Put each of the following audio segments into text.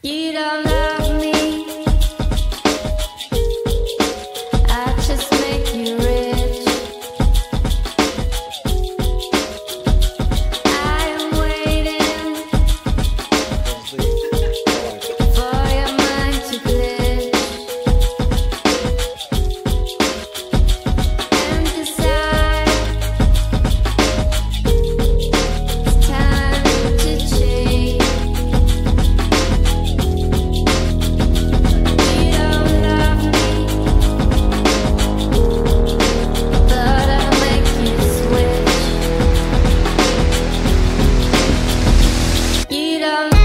You don't love me, I just make you rich. I am waiting for your mind to glitch and decide it's time to change. You don't love me, but I'll make you switch. You don't.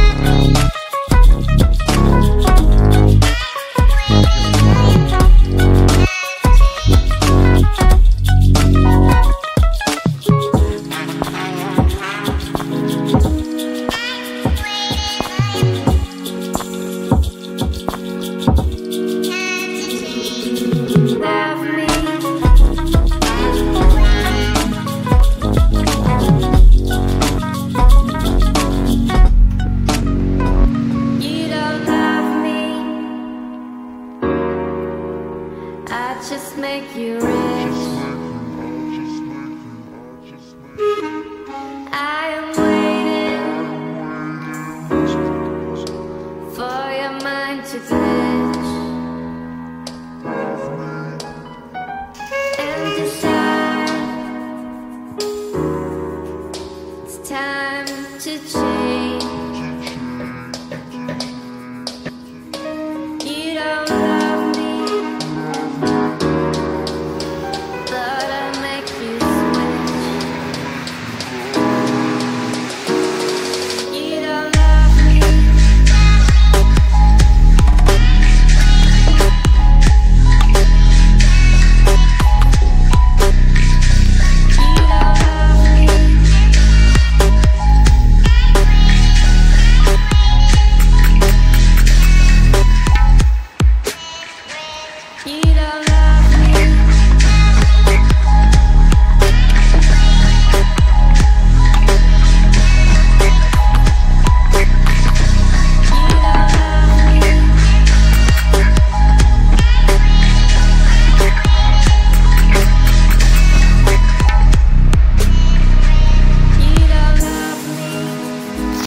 Love me, you don't love me, I just make you rich. I am waiting for your mind to glitch